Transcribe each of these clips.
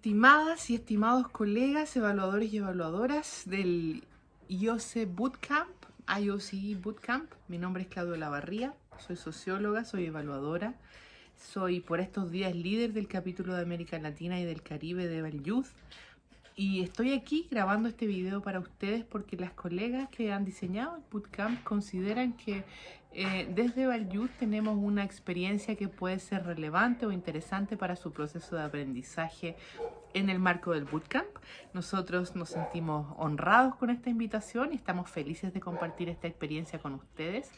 Estimadas y estimados colegas, evaluadores y evaluadoras del IOC Bootcamp, mi nombre es Claudio Lavarría, soy socióloga, soy evaluadora, soy por estos días líder del capítulo de América Latina y del Caribe de Eval Youth y estoy aquí grabando este video para ustedes porque las colegas que han diseñado el Bootcamp consideran que desde Eval Youth tenemos una experiencia que puede ser relevante o interesante para su proceso de aprendizaje en el marco del Bootcamp. Nosotros nos sentimos honrados con esta invitación y estamos felices de compartir esta experiencia con ustedes.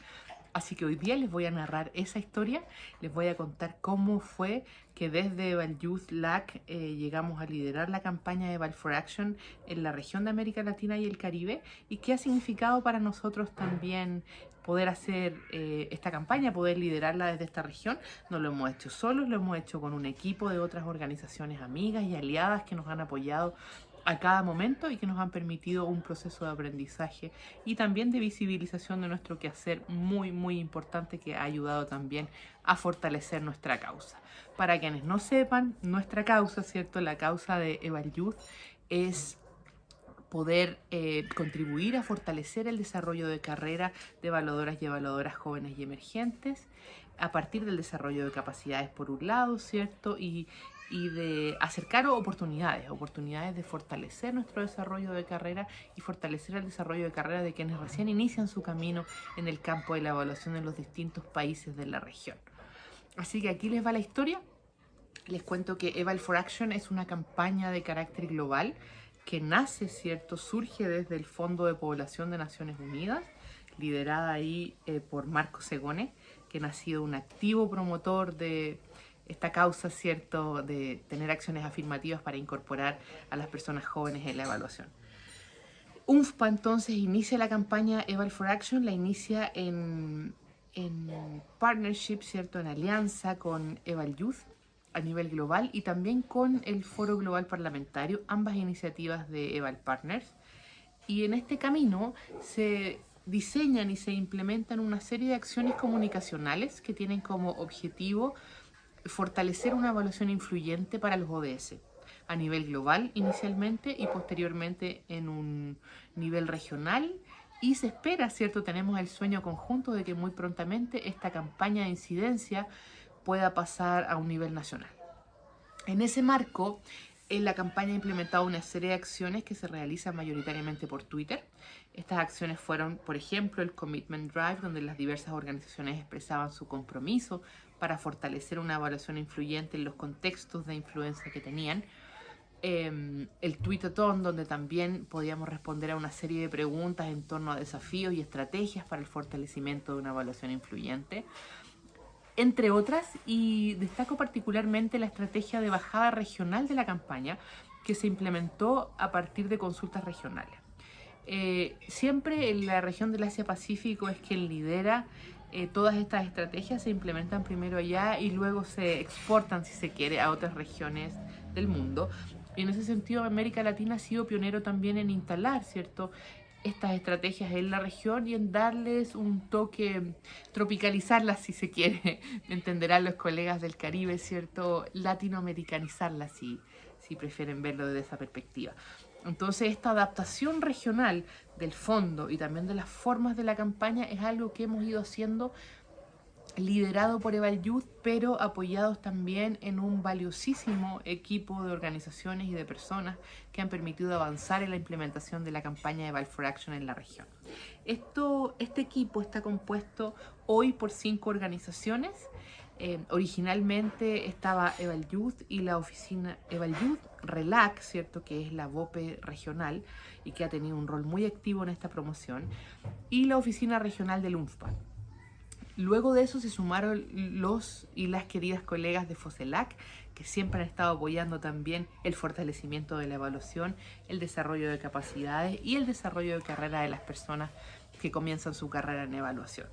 Así que hoy día les voy a narrar esa historia, les voy a contar cómo fue que desde Eval Youth LAC llegamos a liderar la campaña de Eval for Action en la región de América Latina y el Caribe y qué ha significado para nosotros también poder hacer esta campaña, poder liderarla desde esta región. No lo hemos hecho solos, lo hemos hecho con un equipo de otras organizaciones amigas y aliadas que nos han apoyado a cada momento y que nos han permitido un proceso de aprendizaje y también de visibilización de nuestro quehacer muy importante que ha ayudado también a fortalecer nuestra causa. Para quienes no sepan, nuestra causa, ¿cierto? La causa de Eval Youth es poder contribuir a fortalecer el desarrollo de carrera de evaluadoras y evaluadoras jóvenes y emergentes a partir del desarrollo de capacidades por un lado, ¿cierto? Y de acercar oportunidades de fortalecer nuestro desarrollo de carrera y fortalecer el desarrollo de carrera de quienes recién inician su camino en el campo de la evaluación en los distintos países de la región. Así que aquí les va la historia. Les cuento que Eval for Action es una campaña de carácter global que nace, ¿cierto? Surge desde el Fondo de Población de Naciones Unidas, liderada ahí por Marco Segone, quien ha sido un activo promotor de esta causa, ¿cierto?, de tener acciones afirmativas para incorporar a las personas jóvenes en la evaluación. UNFPA entonces inicia la campaña Eval for Action, la inicia en partnership, ¿cierto?, en alianza con Eval Youth a nivel global y también con el Foro Global Parlamentario, ambas iniciativas de Eval Partners. Y en este camino se diseñan y se implementan una serie de acciones comunicacionales que tienen como objetivo fortalecer una evaluación influyente para los ODS a nivel global inicialmente y posteriormente en un nivel regional. Y se espera, ¿cierto? Tenemos el sueño conjunto de que muy prontamente esta campaña de incidencia pueda pasar a un nivel nacional. En ese marco, la campaña ha implementado una serie de acciones que se realizan mayoritariamente por Twitter. Estas acciones fueron, por ejemplo, el Commitment Drive, donde las diversas organizaciones expresaban su compromiso para fortalecer una evaluación influyente en los contextos de influencia que tenían. El Tweetathon, donde también podíamos responder a una serie de preguntas en torno a desafíos y estrategias para el fortalecimiento de una evaluación influyente, entre otras, y destaco particularmente la estrategia de bajada regional de la campaña que se implementó a partir de consultas regionales. Siempre en la región del Asia-Pacífico es quien lidera todas estas estrategias, se implementan primero allá y luego se exportan, si se quiere, a otras regiones del mundo. Y en ese sentido, América Latina ha sido pionero también en instalar, ¿cierto?, estas estrategias en la región y en darles un toque, tropicalizarlas si se quiere, entenderán los colegas del Caribe, ¿cierto?, latinoamericanizarlas si prefieren verlo desde esa perspectiva. Entonces esta adaptación regional del fondo y también de las formas de la campaña es algo que hemos ido haciendo liderado por Eval Youth, pero apoyados también en un valiosísimo equipo de organizaciones y de personas que han permitido avanzar en la implementación de la campaña Eval for Action en la región. Este equipo está compuesto hoy por 5 organizaciones. Originalmente estaba Eval Youth y la oficina Eval Youth RELAC, ¿cierto?, que es la BOPE regional y que ha tenido un rol muy activo en esta promoción, y la oficina regional del UNFPA. Luego de eso se sumaron los y las queridas colegas de FOSELAC, que siempre han estado apoyando también el fortalecimiento de la evaluación, el desarrollo de capacidades y el desarrollo de carrera de las personas que comienzan su carrera en evaluación.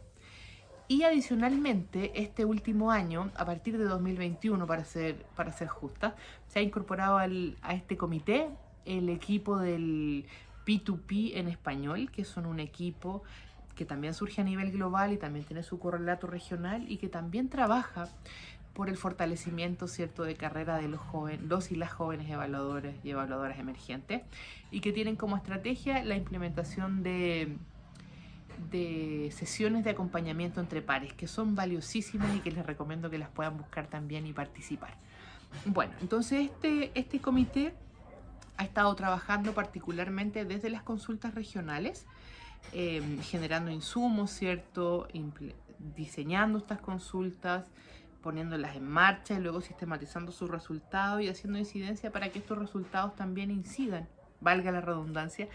Y adicionalmente, este último año, a partir de 2021, para ser justa, se ha incorporado a este comité el equipo del P2P en español, que son un equipo que también surge a nivel global y también tiene su correlato regional y que también trabaja por el fortalecimiento, ¿cierto?, de carrera de los y las jóvenes evaluadores y evaluadoras emergentes, y que tienen como estrategia la implementación de sesiones de acompañamiento entre pares, que son valiosísimas y que les recomiendo que las puedan buscar también y participar. Bueno, entonces este comité ha estado trabajando particularmente desde las consultas regionales, generando insumos, ¿cierto?, diseñando estas consultas, poniéndolas en marcha y luego sistematizando sus resultados y haciendo incidencia para que estos resultados también incidan, valga la redundancia,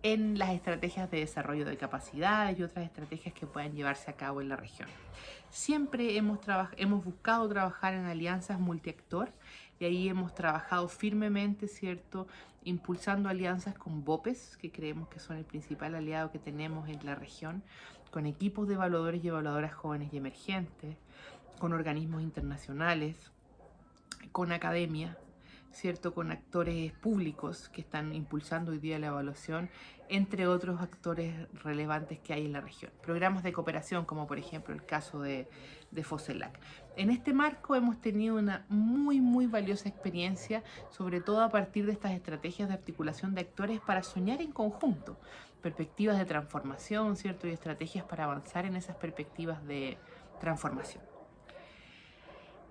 en las estrategias de desarrollo de capacidades y otras estrategias que puedan llevarse a cabo en la región. Siempre hemos buscado trabajar en alianzas multiactor y ahí hemos trabajado firmemente, ¿cierto?, impulsando alianzas con BOPES, que creemos que son el principal aliado que tenemos en la región, con equipos de evaluadores y evaluadoras jóvenes y emergentes, con organismos internacionales, con academia, ¿cierto?, con actores públicos que están impulsando hoy día la evaluación, entre otros actores relevantes que hay en la región. Programas de cooperación, como por ejemplo el caso de FOSELAC. En este marco hemos tenido una muy valiosa experiencia, sobre todo a partir de estas estrategias de articulación de actores para soñar en conjunto, perspectivas de transformación, ¿cierto?, y estrategias para avanzar en esas perspectivas de transformación.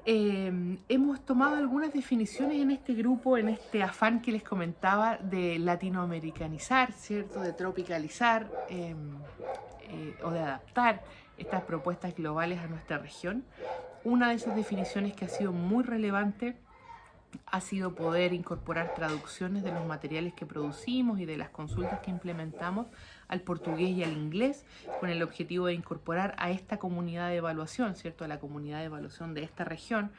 Hemos tomado algunas definiciones en este grupo, en este afán que les comentaba de latinoamericanizar, ¿cierto?, de tropicalizar o de adaptar estas propuestas globales a nuestra región. Una de esas definiciones que ha sido muy relevante ha sido poder incorporar traducciones de los materiales que producimos y de las consultas que implementamos al portugués y al inglés, con el objetivo de incorporar a esta comunidad de evaluación, ¿cierto?, a la comunidad de evaluación de esta región,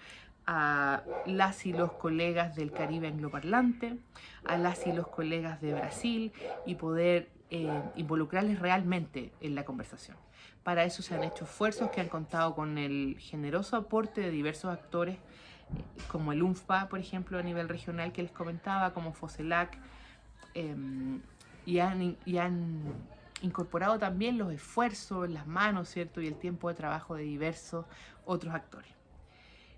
a las y los colegas del Caribe angloparlante, a las y los colegas de Brasil, y poder involucrarles realmente en la conversación. Para eso se han hecho esfuerzos que han contado con el generoso aporte de diversos actores, como el UNFPA, por ejemplo, a nivel regional que les comentaba, como FOSELAC, y han incorporado también los esfuerzos, las manos, ¿cierto?, y el tiempo de trabajo de diversos otros actores.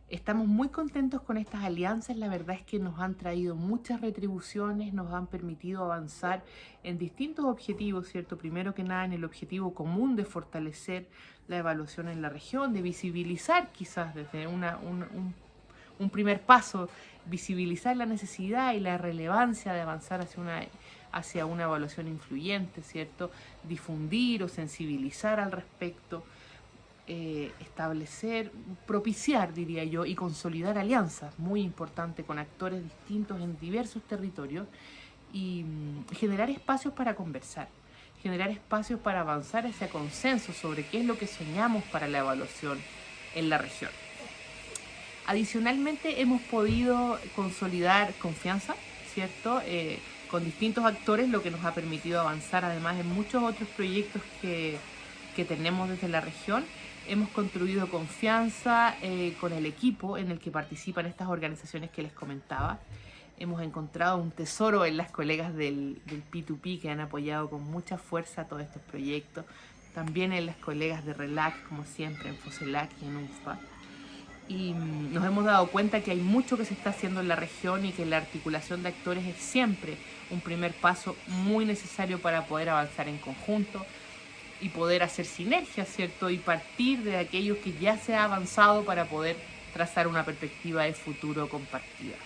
Estamos muy contentos con estas alianzas, la verdad es que nos han traído muchas retribuciones, nos han permitido avanzar en distintos objetivos, ¿cierto? Primero que nada en el objetivo común de fortalecer la evaluación en la región, de visibilizar quizás desde un primer paso, visibilizar la necesidad y la relevancia de avanzar hacia una evaluación influyente, ¿cierto? Difundir o sensibilizar al respecto, establecer, propiciar, diría yo, y consolidar alianzas, muy importante, con actores distintos en diversos territorios, y generar espacios para conversar, generar espacios para avanzar hacia consenso sobre qué es lo que soñamos para la evaluación en la región. Adicionalmente hemos podido consolidar confianza, ¿cierto?, con distintos actores, lo que nos ha permitido avanzar además en muchos otros proyectos que tenemos desde la región. Hemos construido confianza con el equipo en el que participan estas organizaciones que les comentaba. Hemos encontrado un tesoro en las colegas del P2P que han apoyado con mucha fuerza todos estos proyectos. También en las colegas de RELAC, como siempre, en FOSELAC y en UNFPA. Y nos hemos dado cuenta que hay mucho que se está haciendo en la región y que la articulación de actores es siempre un primer paso muy necesario para poder avanzar en conjunto y poder hacer sinergias, ¿cierto? Y partir de aquellos que ya se ha avanzado para poder trazar una perspectiva de futuro compartida.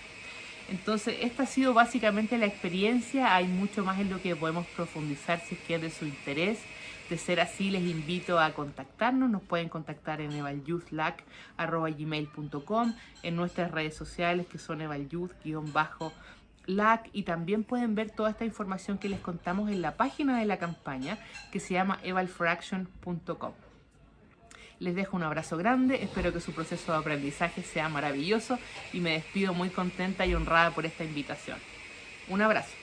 Entonces, esta ha sido básicamente la experiencia. Hay mucho más en lo que podemos profundizar si es que es de su interés. De ser así, les invito a contactarnos. Nos pueden contactar en evalyouth.lac@gmail.com, en nuestras redes sociales que son evalyouth_lac, y también pueden ver toda esta información que les contamos en la página de la campaña que se llama evalforaction.com. Les dejo un abrazo grande, espero que su proceso de aprendizaje sea maravilloso y me despido muy contenta y honrada por esta invitación. Un abrazo.